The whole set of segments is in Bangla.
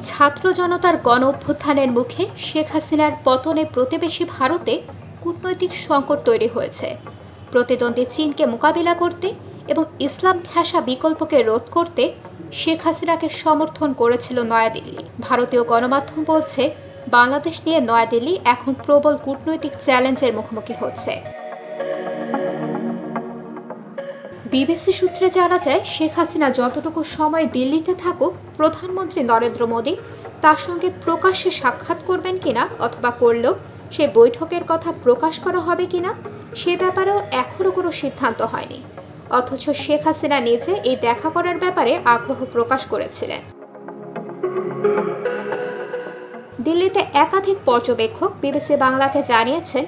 ছাত্র জনতার গণ অভ্যুত্থানের মুখে শেখ হাসিনার পতনে প্রতিবেশী ভারতে কূটনৈতিক সংকট তৈরি হয়েছে। প্রতিদ্বন্দ্বী চীনকে মোকাবিলা করতে এবং ইসলাম ঘেঁষা বিকল্পকে রোধ করতে শেখ হাসিনাকে সমর্থন করেছিল নয়াদিল্লি। ভারতীয় গণমাধ্যম বলছে, বাংলাদেশ নিয়ে নয়াদিল্লি এখন প্রবল কূটনৈতিক চ্যালেঞ্জের মুখোমুখি হচ্ছে। বিবিসি সূত্রে জানা যায়, শেখ হাসিনা যতটুকু সময় দিল্লিতে থাকুক, প্রধানমন্ত্রী নরেন্দ্র মোদী তার সঙ্গে প্রকাশ্যে সাক্ষাৎ করবেন কিনা অথবা করলেও সে বৈঠকের কথা প্রকাশ করা হবে কিনা সে ব্যাপারেও এখনও কোনো সিদ্ধান্ত হয়নি। অথচ শেখ হাসিনা নিজে এই দেখা করার ব্যাপারে আগ্রহ প্রকাশ করেছিলেন। দিল্লিতে একাধিক পর্যবেক্ষক বিবিসি বাংলাকে জানিয়েছেন,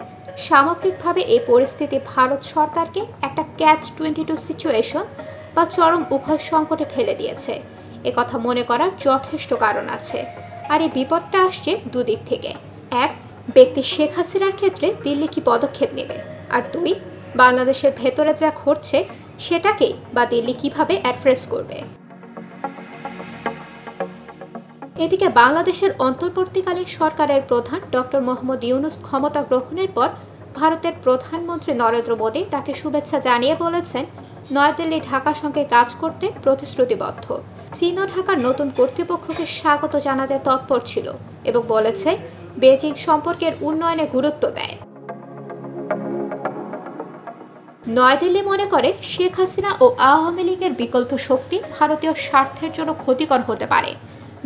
সামগ্রিকভাবে এই পরিস্থিতি ভারত সরকারকে একটা ক্যাচ-22 সিচুয়েশন বা চরম উভয় সংকটে ফেলে দিয়েছে। একথা মনে করার যথেষ্ট কারণ আছে। আর এই বিপদটা আসছে দুদিক থেকে। এক, ব্যক্তি শেখ হাসিনার ক্ষেত্রে দিল্লি কি পদক্ষেপ নেবে, আর দুই, বাংলাদেশের ভেতরে যা ঘটছে সেটাকেই বা দিল্লি কিভাবে অ্যাড্রেস করবে। এদিকে বাংলাদেশের অন্তর্বর্তীকালীন সরকারের প্রধান ডক্টর মোহাম্মদ ইউনূস ক্ষমতা গ্রহণের পর ভারতের প্রধানমন্ত্রী নরেন্দ্র মোদী তাকে শুভেচ্ছা জানিয়ে বলেছেন, নয়াদিল্লি ঢাকার সঙ্গে কাজ করতে প্রতিশ্রুতিবদ্ধ। চীনও ঢাকার নতুন কর্তৃপক্ষকে স্বাগত জানাতে তৎপর ছিল এবং বলেছে, বেজিং সম্পর্কের উন্নয়নে গুরুত্ব দেয়। নয়াদিল্লি মনে করে, শেখ হাসিনা ও আওয়ামী লীগের বিকল্প শক্তি ভারতীয় স্বার্থের জন্য ক্ষতিকর হতে পারে।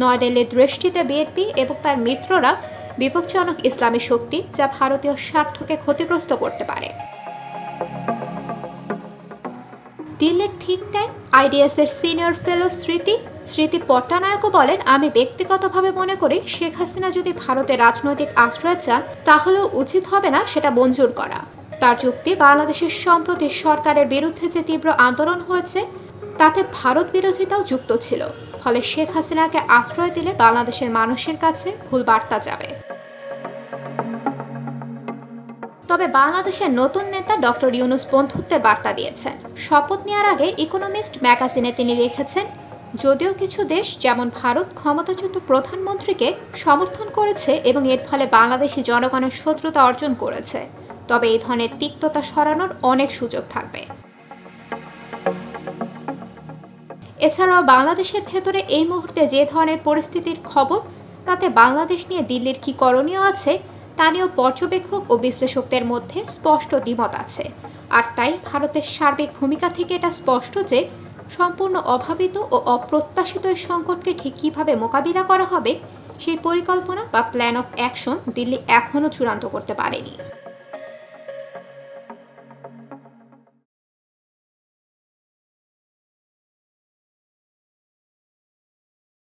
নয়াদিল্লির দৃষ্টিতে বিএনপি এবং তার মিত্ররা বিপজ্জনক ইসলামী শক্তি, যা ভারতীয় স্বার্থকে ক্ষতিগ্রস্ত করতে পারে। দিল্লির থিঙ্ক ট্যাঙ্ক আইডিএস এর সিনিয়র ফেলো স্মৃতি পট্টনায়কও বলেন, আমি ব্যক্তিগতভাবে মনে করি, শেখ হাসিনা যদি ভারতে রাজনৈতিক আশ্রয় চান তাহলেও উচিত হবে না সেটা মঞ্জুর করা। তার যুক্তি, বাংলাদেশের সম্প্রতি সরকারের বিরুদ্ধে যে তীব্র আন্দোলন হয়েছে তাতে ভারত বিরোধিতাও যুক্ত ছিল। ফলে শেখ হাসিনাকে আশ্রয় দিলে বাংলাদেশের মানুষের কাছে ভুল বার্তা যাবে। তবে বাংলাদেশের নতুন নেতা ডক্টর ইউনূস বন্ধুত্বের বার্তা দিয়েছেন। শপথ নেওয়ার আগে ইকোনমিস্ট ম্যাগাজিনে তিনি লিখেছেন, যদিও কিছু দেশ যেমন ভারত ক্ষমতাচ্যুত প্রধানমন্ত্রীকে সমর্থন করেছে এবং এর ফলে বাংলাদেশি জনগণের শত্রুতা অর্জন করেছে, তবে এই ধরনের তিক্ততা সরানোর অনেক সুযোগ থাকবে। এছাড়াও বাংলাদেশের ভেতরে এই মুহূর্তে যে ধরনের পরিস্থিতির খবর, তাতে বাংলাদেশ নিয়ে দিল্লির কি করণীয় আছে তা নিয়েও পর্যবেক্ষক ও বিশ্লেষকদের মধ্যে স্পষ্ট দ্বিমত আছে। আর তাই ভারতের সার্বিক ভূমিকা থেকে এটা স্পষ্ট যে, সম্পূর্ণ অভাবিত ও অপ্রত্যাশিত এই সংকটকে ঠিক কিভাবে মোকাবিলা করা হবে সেই পরিকল্পনা বা প্ল্যান অফ অ্যাকশন দিল্লি এখনও চূড়ান্ত করতে পারেনি।